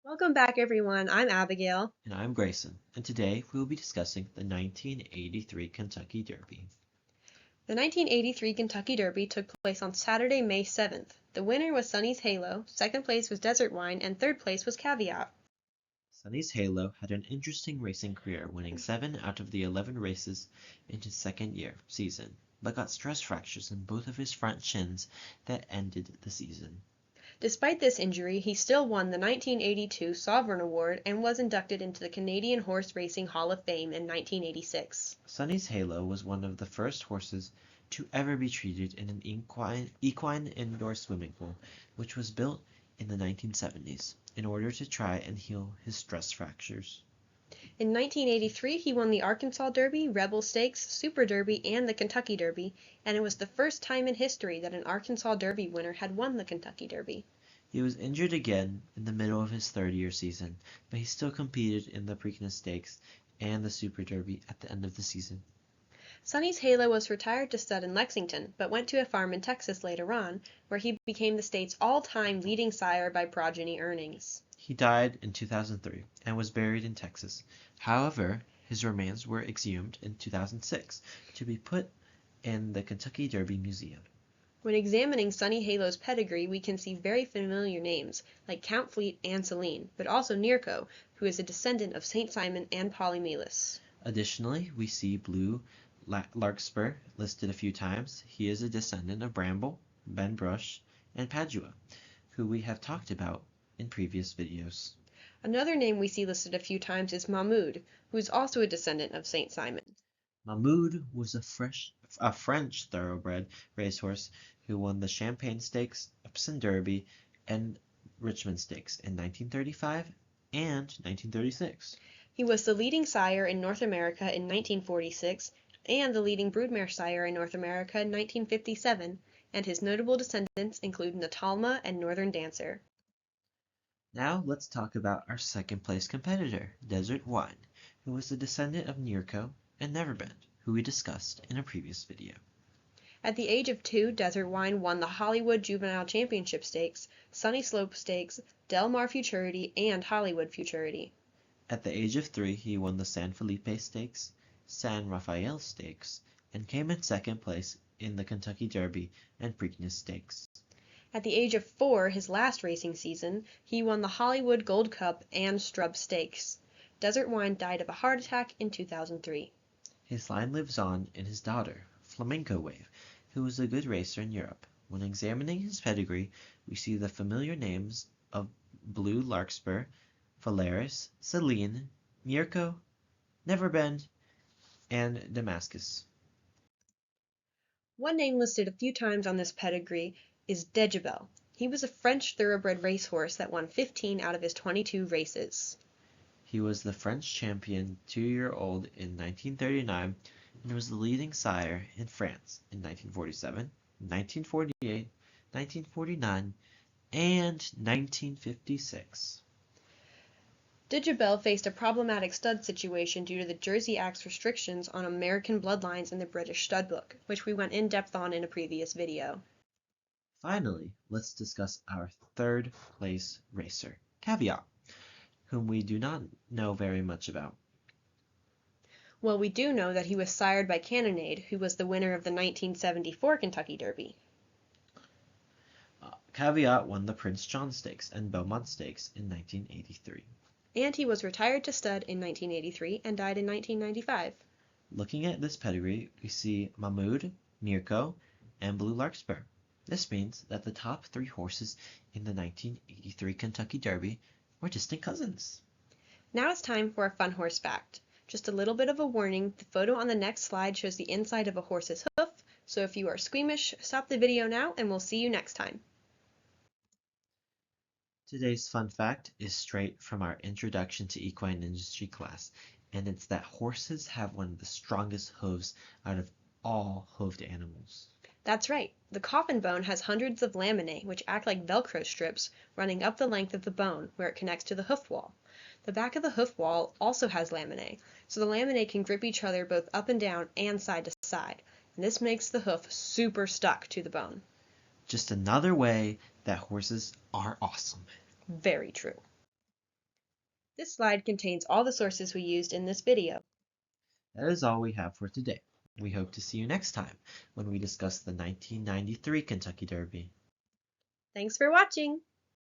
Welcome back, everyone. I'm Abigail. And I'm Grayson, and today we will be discussing the 1983 Kentucky Derby. The 1983 Kentucky Derby took place on Saturday, May 7th. The winner was Sonny's Halo, second place was Desert Wine, and third place was Caveat. Sonny's Halo had an interesting racing career, winning 7 out of the 11 races in his second season, but got stress fractures in both of his front shins that ended the season. Despite this injury, he still won the 1982 Sovereign Award and was inducted into the Canadian Horse Racing Hall of Fame in 1986. Sonny's Halo was one of the first horses to ever be treated in an equine indoor swimming pool, which was built in the 1970s in order to try and heal his stress fractures. In 1983, he won the Arkansas Derby, Rebel Stakes, Super Derby, and the Kentucky Derby, and it was the first time in history that an Arkansas Derby winner had won the Kentucky Derby. He was injured again in the middle of his third-year season, but he still competed in the Preakness Stakes and the Super Derby at the end of the season. Sonny's Halo was retired to stud in Lexington, but went to a farm in Texas later on, where he became the state's all-time leading sire by progeny earnings. He died in 2003 and was buried in Texas. However, his remains were exhumed in 2006 to be put in the Kentucky Derby Museum. When examining Sonny Halo's pedigree, we can see very familiar names, like Count Fleet and Celine, but also Nearco, who is a descendant of St. Simon and Polymelus. Additionally, we see Blue Larkspur listed a few times. He is a descendant of Bramble, Ben Brush, and Padua, who we have talked about in previous videos. Another name we see listed a few times is Mahmoud, who is also a descendant of St. Simon. Mahmoud was a French thoroughbred racehorse who won the Champagne Stakes, Epsom Derby, and Richmond Stakes in 1935 and 1936. He was the leading sire in North America in 1946 and the leading broodmare sire in North America in 1957, and his notable descendants include Natalma and Northern Dancer. Now let's talk about our second place competitor, Desert Wine, who was a descendant of Nearco and Neverbend, who we discussed in a previous video. At the age of 2, Desert Wine won the Hollywood Juvenile Championship Stakes, Sunny Slope Stakes, Del Mar Futurity, and Hollywood Futurity. At the age of 3, he won the San Felipe Stakes, San Rafael Stakes, and came in second place in the Kentucky Derby and Preakness Stakes. At the age of 4, his last racing season, he won the Hollywood Gold Cup and Strub Stakes. Desert Wine died of a heart attack in 2003. His line lives on in his daughter, Flamenco Wave, who was a good racer in Europe. When examining his pedigree, we see the familiar names of Blue Larkspur, Phalaris, Celine, Mirko, Neverbend, and Damascus. One name listed a few times on this pedigree is Dejabel. He was a French thoroughbred racehorse that won 15 out of his 22 races. He was the French champion 2-year-old in 1939 and was the leading sire in France in 1947, 1948, 1949, and 1956. Dejabel faced a problematic stud situation due to the Jersey Act's restrictions on American bloodlines in the British stud book, which we went in depth on in a previous video. Finally, let's discuss our third place racer, Caveat, whom we do not know very much about. Well, we do know that he was sired by Cannonade, who was the winner of the 1974 Kentucky Derby. Caveat won the Prince John Stakes and Belmont Stakes in 1983. And he was retired to stud in 1983 and died in 1995. Looking at this pedigree, we see Mahmoud, Mirko, and Blue Larkspur. This means that the top 3 horses in the 1983 Kentucky Derby were distant cousins. Now it's time for a fun horse fact. Just a little bit of a warning, the photo on the next slide shows the inside of a horse's hoof, so if you are squeamish, stop the video now and we'll see you next time. Today's fun fact is straight from our Introduction to Equine Industry class, and it's that horses have one of the strongest hooves out of all hoofed animals. That's right. The coffin bone has hundreds of laminae, which act like Velcro strips, running up the length of the bone, where it connects to the hoof wall. The back of the hoof wall also has laminae, so the laminae can grip each other both up and down and side to side, and this makes the hoof super stuck to the bone. Just another way that horses are awesome. Very true. This slide contains all the sources we used in this video. That is all we have for today. We hope to see you next time when we discuss the 1993 Kentucky Derby. Thanks for watching!